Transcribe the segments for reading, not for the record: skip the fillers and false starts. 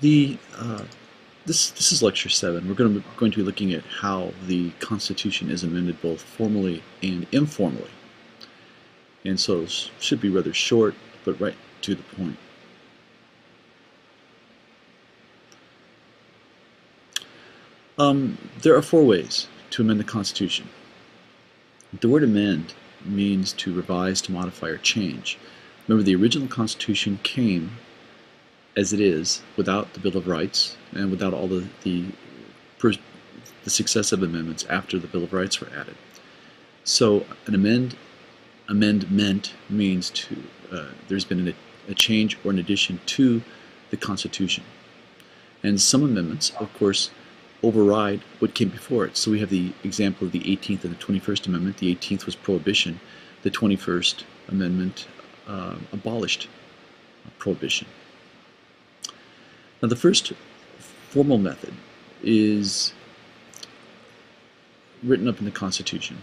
The this is lecture 7. We're going to be looking at how the Constitution is amended both formally and informally, and so it should be rather short, but right to the point. There are 4 ways to amend the Constitution. The word amend means to revise, to modify, or change. Remember, the original Constitution came as it is without the Bill of Rights and without all the successive amendments after the Bill of Rights were added. So an amendment means there's been a change or an addition to the Constitution. And some amendments, of course, override what came before it. So we have the example of the 18th and the 21st Amendment. The 18th was prohibition. The 21st Amendment abolished prohibition. Now the first formal method is written up in the Constitution,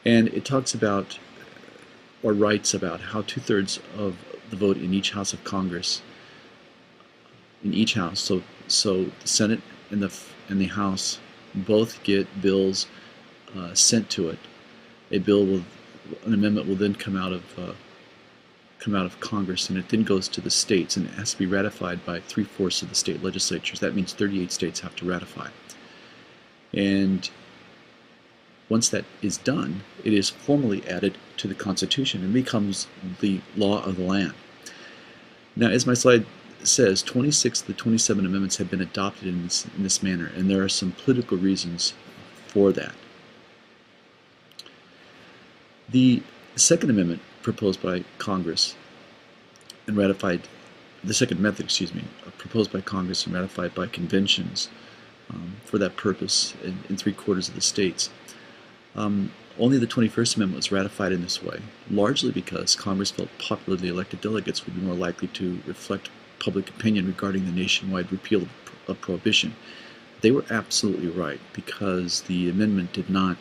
and it talks about or writes about how 2/3 of the vote in each House of Congress, in each House, so the Senate and the House both get bills sent to it. An amendment will then come out of Congress, and it then goes to the states, and it has to be ratified by 3/4 of the state legislatures. That means 38 states have to ratify. And once that is done, it is formally added to the Constitution and becomes the law of the land. Now, as my slide says, 26 of the 27 amendments have been adopted in this manner, and there are some political reasons for that. The Second Amendment proposed by Congress and ratified, the second method, proposed by Congress and ratified by conventions for that purpose in 3/4 of the states. Only the 21st Amendment was ratified in this way, largely because Congress felt popularly elected delegates would be more likely to reflect public opinion regarding the nationwide repeal of prohibition. They were absolutely right, because the amendment did not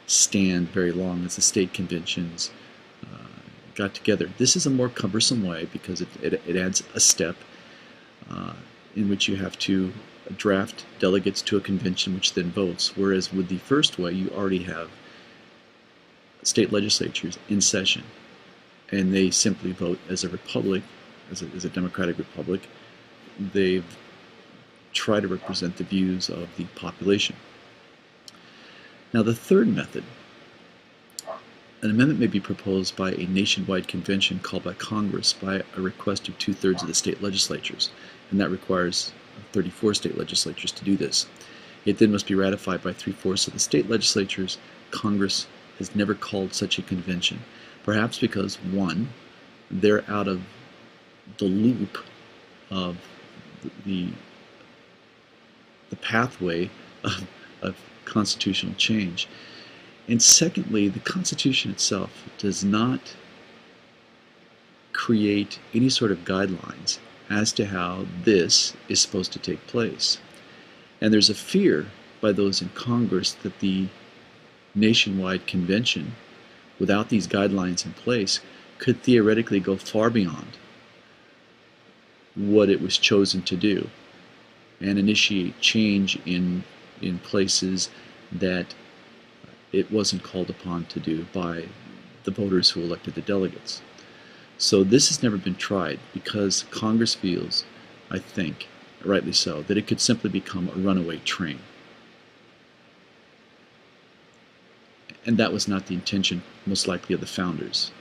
stand very long as the state conventions got together. This is a more cumbersome way because it adds a step in which you have to draft delegates to a convention which then votes, whereas with the first way you already have state legislatures in session, and they simply vote as a republic, as a democratic republic. They try to represent the views of the population. Now the third method, an amendment may be proposed by a nationwide convention called by Congress by a request of 2/3 of the state legislatures, and that requires 34 state legislatures to do this. It then must be ratified by 3/4 of the state legislatures. Congress has never called such a convention, perhaps because, one, they're out of the loop of the pathway of constitutional change. And secondly, the Constitution itself does not create any sort of guidelines as to how this is supposed to take place. And there's a fear by those in Congress that the nationwide convention, without these guidelines in place, could theoretically go far beyond what it was chosen to do and initiate change in places that it wasn't called upon to do by the voters who elected the delegates. So this has never been tried because Congress feels, I think, rightly so, that it could simply become a runaway train. And that was not the intention, most likely, of the founders,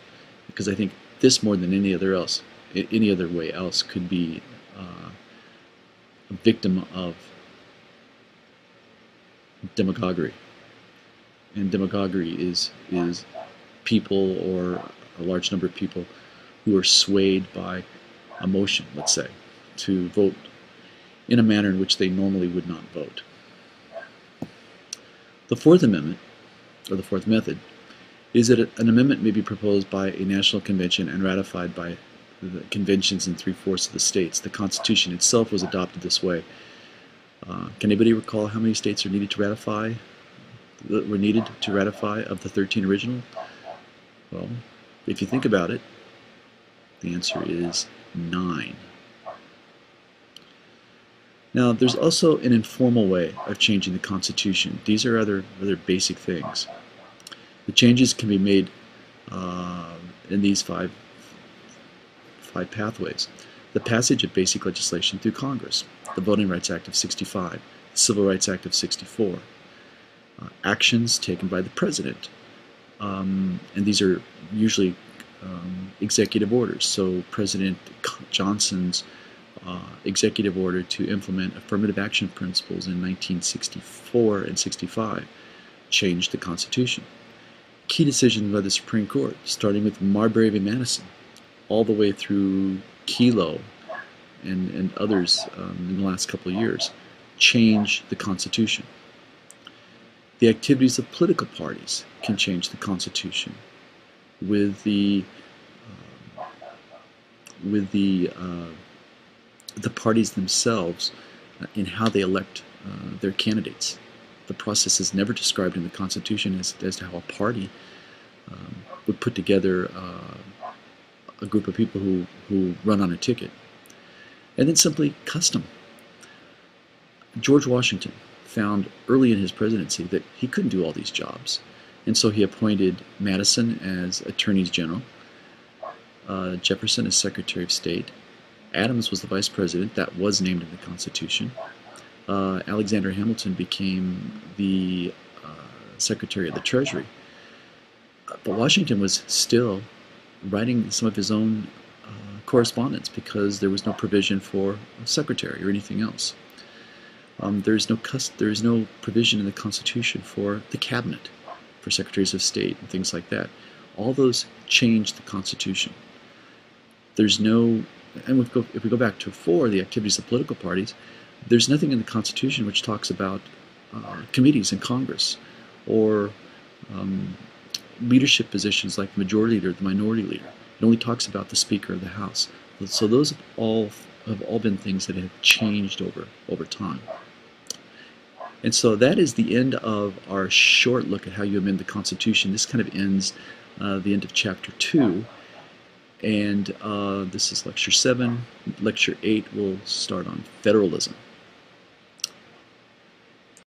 because I think this, more than any other way else, could be a victim of demagoguery. And demagoguery is people, or a large number of people, who are swayed by emotion, let's say, to vote in a manner in which they normally would not vote. The Fourth Amendment, or the fourth method, is that an amendment may be proposed by a national convention and ratified by the conventions in 3/4 of the states. The Constitution itself was adopted this way. Can anybody recall how many states were needed to ratify of the 13 original? Well, if you think about it, the answer is 9. Now, there's also an informal way of changing the Constitution. These are other basic things. The changes can be made in these five pathways. The passage of basic legislation through Congress, the Voting Rights Act of '65, the Civil Rights Act of '64, actions taken by the President, and these are usually executive orders. So President Johnson's executive order to implement affirmative action principles in 1964 and '65 changed the Constitution. Key decisions by the Supreme Court, starting with Marbury v. Madison, all the way through Kelo and others in the last couple of years, change the Constitution. The activities of political parties can change the Constitution with the parties themselves in how they elect their candidates. The process is never described in the Constitution as to how a party would put together a group of people who run on a ticket. And then simply custom. George Washington found early in his presidency that he couldn't do all these jobs, and so he appointed Madison as Attorneys General, Jefferson as Secretary of State, Adams was the Vice President, that was named in the Constitution, Alexander Hamilton became the Secretary of the Treasury, but Washington was still writing some of his own correspondence because there was no provision for a secretary or anything else. There is no provision in the Constitution for the cabinet, for secretaries of state and things like that. All those changed the Constitution. There's no, and if we go back to 4, the activities of political parties, there's nothing in the Constitution which talks about committees in Congress or leadership positions like the majority leader, the minority leader. It only talks about the Speaker of the House. So those have all been things that have changed over time. And so that is the end of our short look at how you amend the Constitution. This kind of ends the end of Chapter 2. And this is Lecture 7. Lecture 8 will start on federalism.